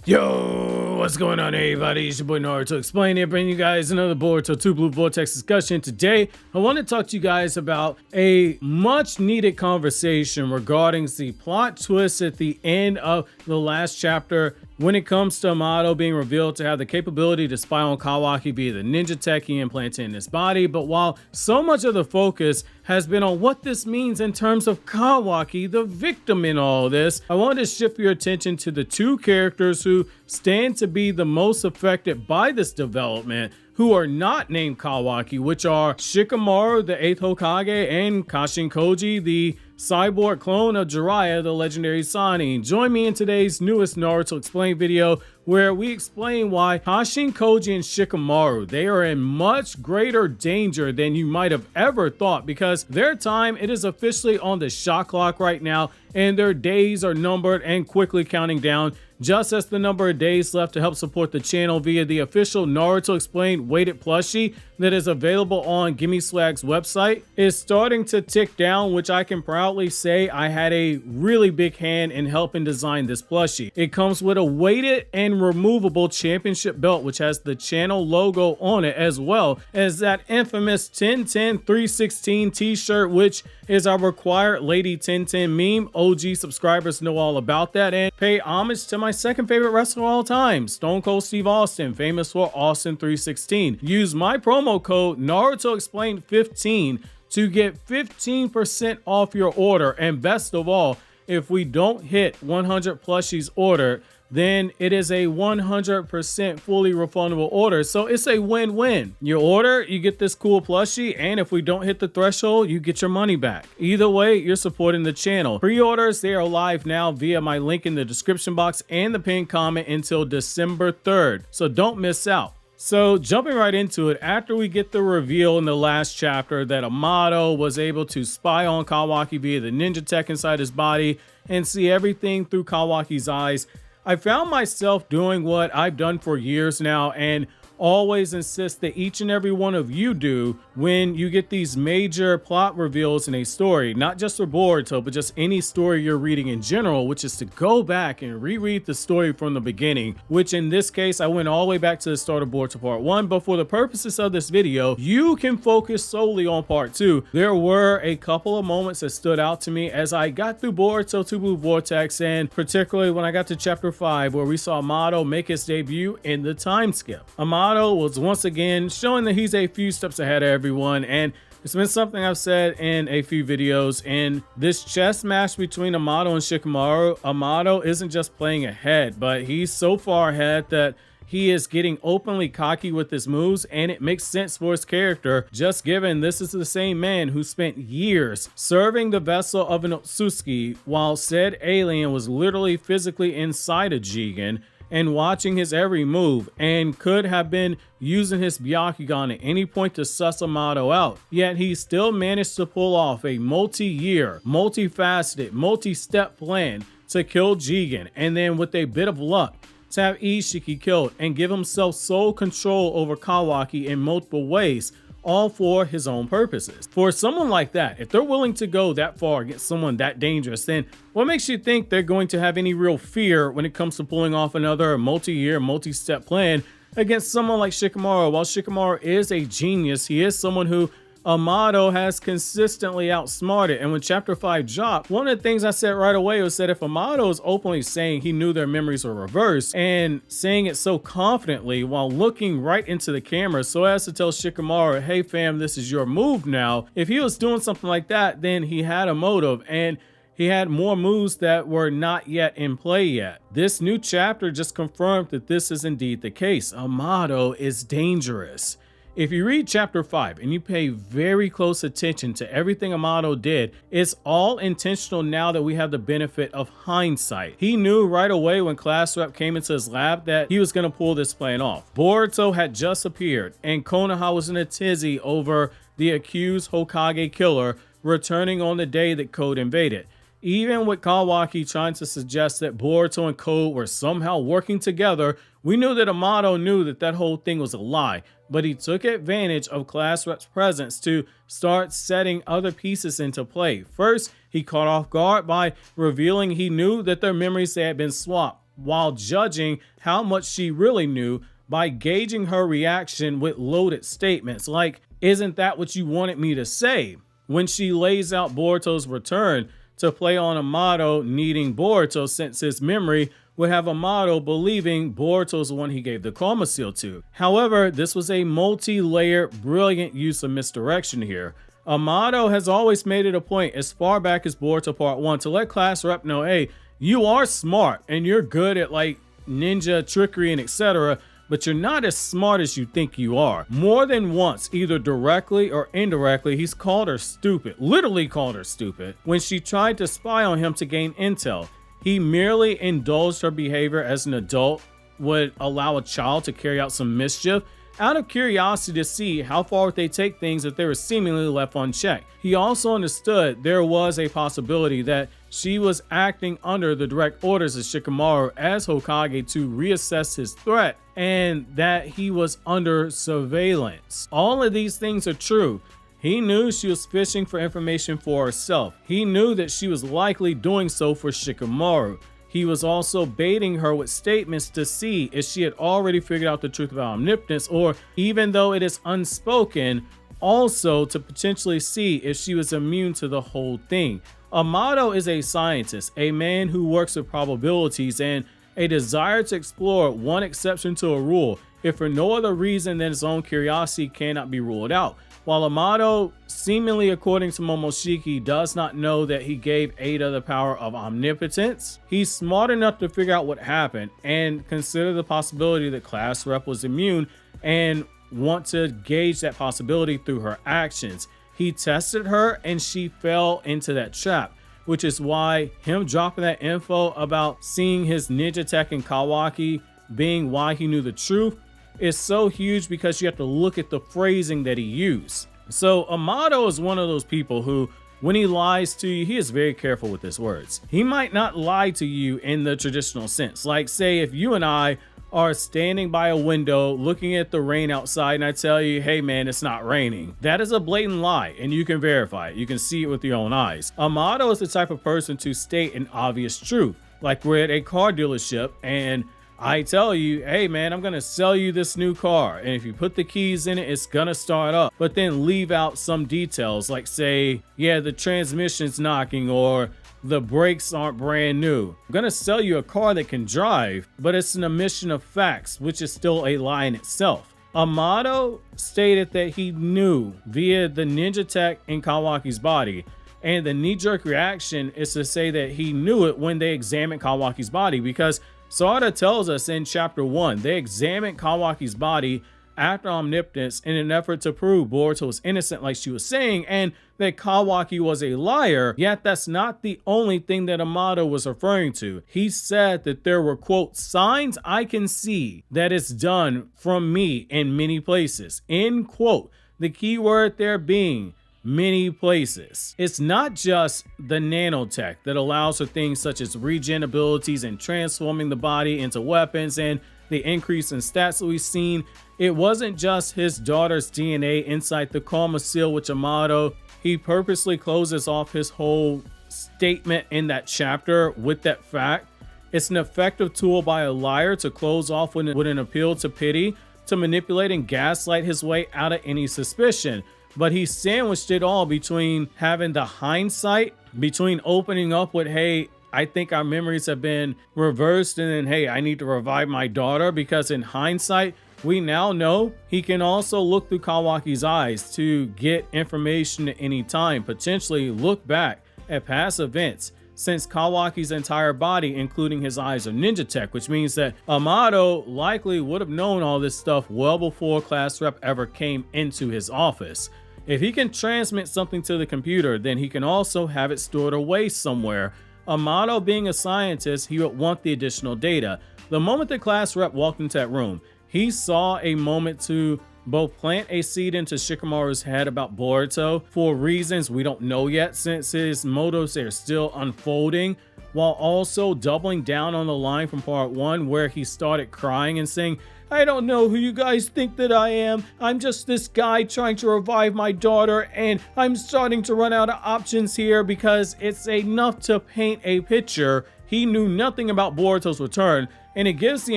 Yo, what's going on everybody? It's your boy Naruto Explain here, bringing you guys another Boruto 2 Blue Vortex discussion. Today, I want to talk to you guys about a much needed conversation regarding the plot twist at the end of the last chapter when it comes to Amado being revealed to have the capability to spy on Kawaki via the ninja tech he implanted in his body. But while so much of the focus has been on what this means in terms of Kawaki, the victim in all this, I wanted to shift your attention to the two characters who stand to be the most affected by this development, who are not named Kawaki, which are Shikamaru, the 8th Hokage, and Kashin Koji, the cyborg clone of Jura, the legendary Sannin. Join me in today's newest Naruto Explain video, where we explain why Kashin Koji and Shikamaru, they are in much greater danger than you might have ever thought, because their time, it is officially on the shot clock right now, and their days are numbered and quickly counting down, just as the number of days left to help support the channel via the official Naruto Explained weighted plushie that is available on Gimme Swag's website is starting to tick down, which I can proudly say I had a really big hand in helping design this plushie. It comes with a weighted and removable championship belt, which has the channel logo on it, as well as that infamous 10-10-316 t-shirt, which is our required Lady 1010 meme. OG subscribers know all about that, and pay homage to my second favorite wrestler of all time, Stone Cold Steve Austin, famous for Austin 316. Use my promo code Naruto Explained 15 to get 15% off your order, and best of all, if we don't hit 100 plushies ordered, then it is a 100% fully refundable order. So it's a win-win. You order, you get this cool plushie, and if we don't hit the threshold, you get your money back. Either way, you're supporting the channel. Pre-orders, they are live now via my link in the description box and the pinned comment until December 3rd. So don't miss out. So jumping right into it, after we get the reveal in the last chapter that Amado was able to spy on Kawaki via the ninja tech inside his body and see everything through Kawaki's eyes, I found myself doing what I've done for years now and always insist that each and every one of you do when you get these major plot reveals in a story, not just for Boruto, but just any story you're reading in general, which is to go back and reread the story from the beginning, which in this case, I went all the way back to the start of Boruto Part 1, but for the purposes of this video, you can focus solely on Part 2. There were a couple of moments that stood out to me as I got through Boruto 2 Blue Vortex, and particularly when I got to Chapter 5, where we saw Amado make his debut in the time skip. Amado was once again showing that he's a few steps ahead of everyone, and it's been something I've said in a few videos. In this chess match between Amado and Shikamaru, Amado isn't just playing ahead, but he's so far ahead that he is getting openly cocky with his moves, and it makes sense for his character, just given this is the same man who spent years serving the vessel of an Otsutsuki while said alien was literally physically inside a Jigen and watching his every move, and could have been using his Byakugan at any point to suss Amado out. Yet he still managed to pull off a multi-year, multifaceted, multi-step plan to kill Jigen, and then with a bit of luck, to have Ishiki killed and give himself sole control over Kawaki in multiple ways, all for his own purposes. For someone like that, if they're willing to go that far against someone that dangerous, then what makes you think they're going to have any real fear when it comes to pulling off another multi-year, multi-step plan against someone like Shikamaru? While Shikamaru is a genius, he is someone who Amado has consistently outsmarted. And when Chapter 5 dropped, one of the things I said right away was that if Amado is openly saying he knew their memories were reversed and saying it so confidently while looking right into the camera so as to tell Shikamaru, hey fam, this is your move now, if he was doing something like that, then he had a motive, and he had more moves that were not yet in play yet. This new chapter just confirmed that this is indeed the case. Amado is dangerous. If you read Chapter 5 and you pay very close attention to everything Amado did, it's all intentional now that we have the benefit of hindsight. He knew right away when class rep came into his lab that he was going to pull this plan off. Boruto had just appeared, and Konoha was in a tizzy over the accused Hokage killer returning on the day that Code invaded. Even with Kawaki trying to suggest that Boruto and Code were somehow working together, we knew that Amado knew that that whole thing was a lie, but he took advantage of class rep's presence to start setting other pieces into play. First, he caught off guard by revealing he knew that their memories had been swapped. while judging how much she really knew by gauging her reaction with loaded statements like, "Isn't that what you wanted me to say?" When she lays out Boruto's return to play on Amado needing Boruto, since his memory would have Amado believing Boruto's the one he gave the karma seal to. However, this was a multi-layered, brilliant use of misdirection here. Amado has always made it a point, as far back as Boruto Part 1, to let class rep know, hey, you are smart and you're good at like ninja trickery and etc., but you're not as smart as you think you are. More than once, either directly or indirectly, he's called her stupid, literally called her stupid, when she tried to spy on him to gain intel. He merely indulged her behavior as an adult would allow a child to carry out some mischief out of curiosity to see how far would they take things if they were seemingly left unchecked. He also understood there was a possibility that she was acting under the direct orders of Shikamaru as Hokage to reassess his threat, and that he was under surveillance. All of these things are true. He knew she was fishing for information for herself. He knew that she was likely doing so for Shikamaru. He was also baiting her with statements to see if she had already figured out the truth about omnipotence, or even though it is unspoken, also to potentially see if she was immune to the whole thing. Amado is a scientist, a man who works with probabilities and a desire to explore one exception to a rule, if for no other reason than his own curiosity cannot be ruled out. While Amado, seemingly according to Momoshiki, does not know that he gave Ada the power of omnipotence, he's smart enough to figure out what happened and consider the possibility that class rep was immune and want to gauge that possibility through her actions. He tested her and she fell into that trap, which is why him dropping that info about seeing his ninja tech in Kawaki being why he knew the truth is so huge, because you have to look at the phrasing that he used. So Amado is one of those people who, when he lies to you, he is very careful with his words. He might not lie to you in the traditional sense. Like, say if you and I are standing by a window looking at the rain outside and I tell you, hey man, it's not raining. That is a blatant lie and you can verify it. You can see it with your own eyes. Amado is the type of person to state an obvious truth. Like we're at a car dealership and I tell you, hey man, I'm gonna sell you this new car, and if you put the keys in it, it's gonna start up, but then leave out some details like say, yeah, the transmission's knocking or the brakes aren't brand new. I'm gonna sell you a car that can drive, but it's an omission of facts, which is still a lie in itself. Amado stated that he knew via the ninja tech in Kawaki's body, and the knee-jerk reaction is to say that he knew it when they examined Kawaki's body, because Sarada tells us in chapter 1, they examined Kawaki's body after omnipotence in an effort to prove Boruto was innocent like she was saying, and that Kawaki was a liar, yet that's not the only thing that Amado was referring to. He said that there were, quote, signs I can see that it's done from me in many places, end quote. The key word there being many places. It's not just the nanotech that allows for things such as regen abilities and transforming the body into weapons and the increase in stats that we've seen. It wasn't just his daughter's DNA inside the karma seal, which Amado, he purposely closes off his whole statement in that chapter with that fact. It's an effective tool by a liar to close off with an appeal to pity, to manipulate and gaslight his way out of any suspicion. But he sandwiched it all between having the hindsight, between opening up with, hey, I think our memories have been reversed, and then, hey, I need to revive my daughter, because in hindsight, we now know he can also look through Kawaki's eyes to get information at any time, potentially look back at past events, since Kawaki's entire body, including his eyes, are ninja tech, which means that Amado likely would have known all this stuff well before class rep ever came into his office. If he can transmit something to the computer, then he can also have it stored away somewhere. Amado being a scientist, he would want the additional data. The moment the class rep walked into that room, he saw a moment to both plant a seed into Shikamaru's head about Boruto for reasons we don't know yet, since his motives are still unfolding, while also doubling down on the line from part 1 where he started crying and saying, I don't know who you guys think that I am. I'm just this guy trying to revive my daughter, and I'm starting to run out of options here, because it's enough to paint a picture he knew nothing about Boruto's return, and it gives the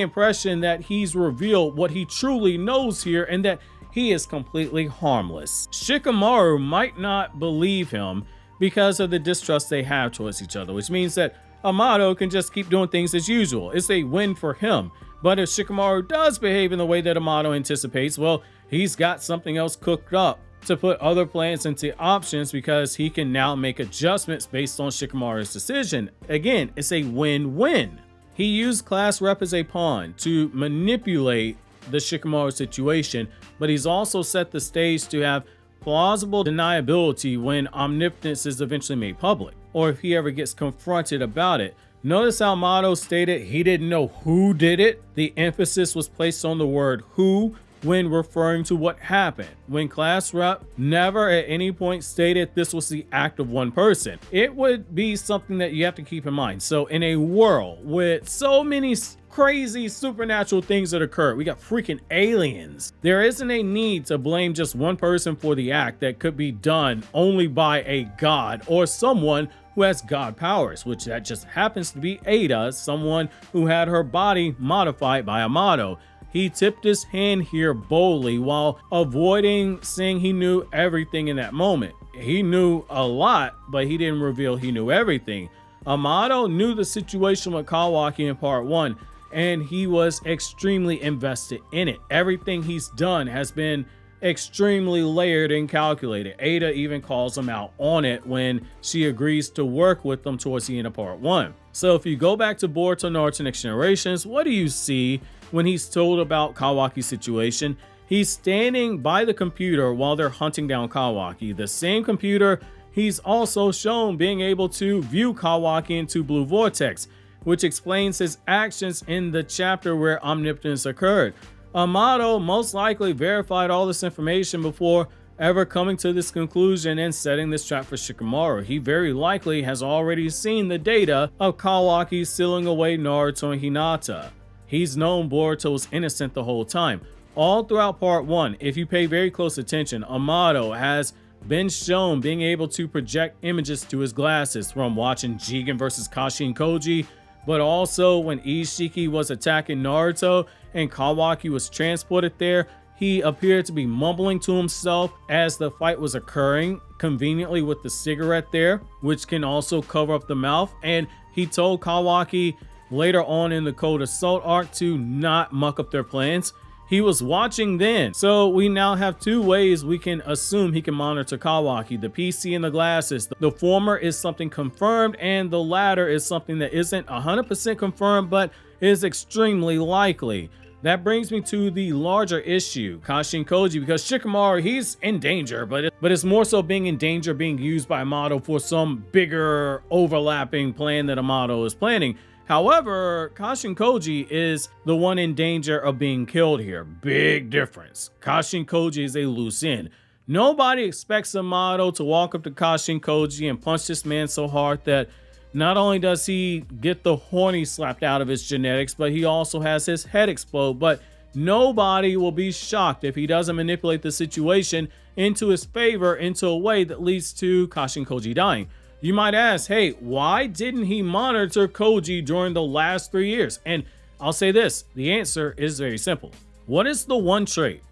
impression that he's revealed what he truly knows here and that he is completely harmless. Shikamaru might not believe him because of the distrust they have towards each other, which means that Amado can just keep doing things as usual. It's a win for him. But if Shikamaru does behave in the way that Amado anticipates, well, he's got something else cooked up to put other plans into options because he can now make adjustments based on Shikamaru's decision. Again, it's a win-win. He used class rep as a pawn to manipulate the Shikamaru situation, but he's also set the stage to have plausible deniability when omnipotence is eventually made public, or if he ever gets confronted about it. Notice how Amado stated he didn't know who did it. The emphasis was placed on the word who when referring to what happened, when class rep never at any point stated this was the act of one person. It would be something that you have to keep in mind. So in a world with so many crazy supernatural things that occur, we got freaking aliens, there isn't a need to blame just one person for the act that could be done only by a god or someone who has god powers, which that just happens to be Ada, someone who had her body modified by Amado. He tipped his hand here boldly while avoiding saying he knew everything in that moment. He knew a lot, but he didn't reveal he knew everything. Amado knew the situation with Kawaki in part 1, and he was extremely invested in it. Everything he's done has been extremely layered and calculated. Ada even calls him out on it when she agrees to work with them towards the end of part 1. So if you go back to Boruto Naruto Next Generations, what do you see when he's told about Kawaki's situation? He's standing by the computer while they're hunting down Kawaki. The same computer he's also shown being able to view Kawaki into blue vortex, which explains his actions in the chapter where omnipotence occurred. Amado most likely verified all this information before ever coming to this conclusion and setting this trap for Shikamaru. He very likely has already seen the data of Kawaki sealing away Naruto and Hinata. He's known Boruto was innocent the whole time. All throughout part 1, if you pay very close attention, Amado has been shown being able to project images to his glasses from watching Jigen vs Kashin Koji, but also when Ishiki was attacking Naruto and Kawaki was transported there, he appeared to be mumbling to himself as the fight was occurring, conveniently with the cigarette there, which can also cover up the mouth. And he told Kawaki later on in the Cold Assault arc to not muck up their plans. He was watching then. So we now have two ways we can assume he can monitor Kawaki: the PC and the glasses. The former is something confirmed, and the latter is something that isn't 100% confirmed, but is extremely likely. That brings me to the larger issue, Kashin Koji, because Shikamaru, he's in danger, but it's more so being in danger being used by Amato for some bigger overlapping plan that Amato is planning. However, Kashin Koji is the one in danger of being killed here. Big difference. Kashin Koji is a loose end. Nobody expects Amato to walk up to Kashin Koji and punch this man so hard that not only does he get the horny slapped out of his genetics, but he also has his head explode. But nobody will be shocked if he doesn't manipulate the situation into his favor into a way that leads to Kashin Koji dying. You might ask, hey, why didn't he monitor Koji during the last 3 years? And I'll say this, the answer is very simple. What is the one trait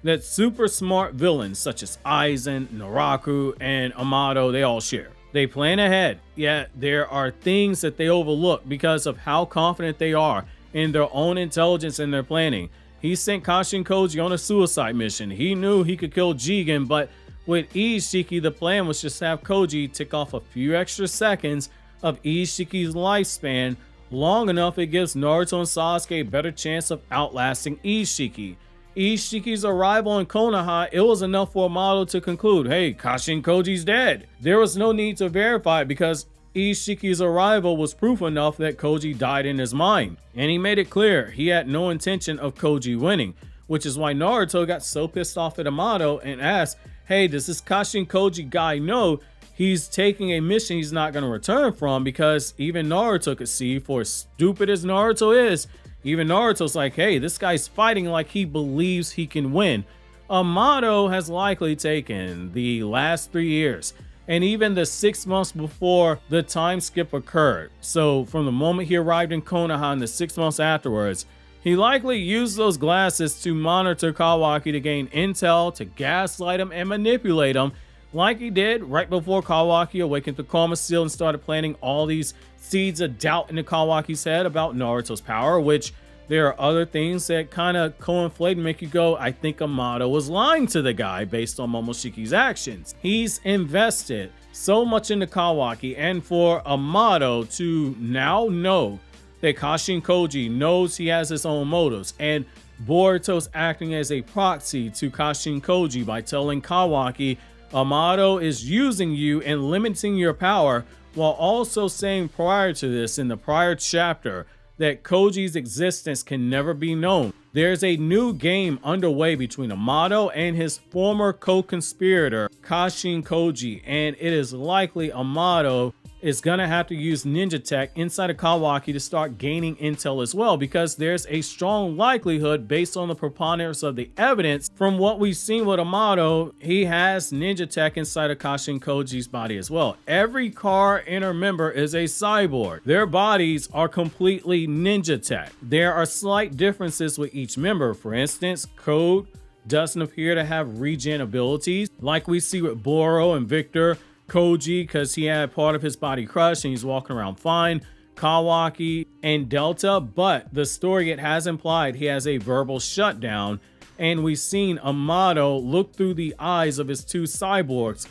that super smart villains such as Aizen, Naraku, and Amado, they all share? They plan ahead, yet there are things that they overlook because of how confident they are in their own intelligence and their planning. He sent Kashin Koji on a suicide mission. He knew he could kill Jigen, but with Ishiki, the plan was just to have Koji tick off a few extra seconds of Ishiki's lifespan, long enough it gives Naruto and Sasuke a better chance of outlasting Ishiki. Ishiki's arrival in Konoha, it was enough for Amado to conclude, hey, Kashin Koji's dead. There was no need to verify it because Ishiki's arrival was proof enough that Koji died in his mind. And he made it clear he had no intention of Koji winning, which is why Naruto got so pissed off at Amado and asked, hey, does this Kashin Koji guy know he's taking a mission he's not going to return from? Because even Naruto could see, for as stupid as Naruto is, even Naruto's like, hey, this guy's fighting like he believes he can win. Amado has likely taken the last 3 years and even the 6 months before the time skip occurred. So from the moment he arrived in Konoha and the 6 months afterwards, he likely used those glasses to monitor Kawaki to gain intel, to gaslight him and manipulate him, like he did right before Kawaki awakened the Karma Seal and started planting all these seeds of doubt into Kawaki's head about Naruto's power, which there are other things that kind of co-inflate and make you go, I think Amado was lying to the guy based on Momoshiki's actions. He's invested so much into Kawaki, and for Amado to now know that Kashin Koji knows he has his own motives, and Boruto's acting as a proxy to Kashin Koji by telling Kawaki, Amado is using you and limiting your power, while also saying prior to this in the prior chapter that Koji's existence can never be known. There's a new game underway between Amado and his former co-conspirator Kashin Koji, and it is likely Amado is gonna have to use ninja tech inside of Kawaki to start gaining intel as well, because there's a strong likelihood based on the preponderance of the evidence from what we've seen with Amado, he has ninja tech inside of Kashin Koji's body as well. Every car inner member is a cyborg. Their bodies are completely ninja tech. There are slight differences with each member. For instance, Code doesn't appear to have regen abilities like we see with Boro and Victor. Koji, because he had part of his body crushed and he's walking around fine. Kawaki and Delta, but the story it has implied he has a verbal shutdown, and we've seen Amado look through the eyes of his two cyborgs,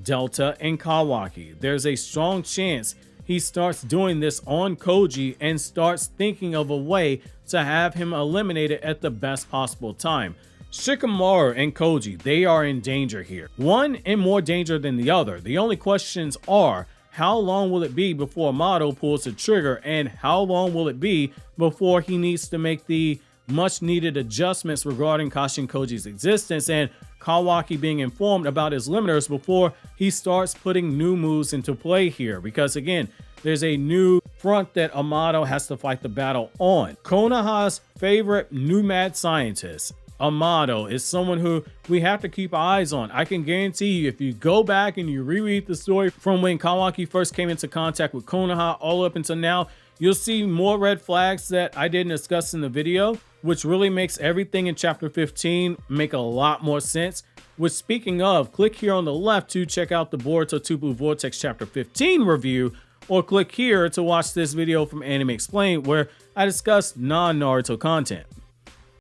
Delta and Kawaki. There's a strong chance he starts doing this on Koji and starts thinking of a way to have him eliminated at the best possible time. Shikamaru and Koji, they are in danger here. One in more danger than the other. The only questions are, how long will it be before Amado pulls the trigger, and how long will it be before he needs to make the much needed adjustments regarding Kashin Koji's existence and Kawaki being informed about his limiters before he starts putting new moves into play here. Because again, there's a new front that Amado has to fight the battle on. Konoha's favorite new mad scientist, Amado, is someone who we have to keep eyes on. I can guarantee you, if you go back and you reread the story from when Kawaki first came into contact with Konoha all up until now, you'll see more red flags that I didn't discuss in the video, which really makes everything in chapter 15 make a lot more sense. Which, speaking of, click here on the left to check out the Boruto TBV Vortex chapter 15 review, or click here to watch this video from Anime Explained where I discuss non-Naruto content.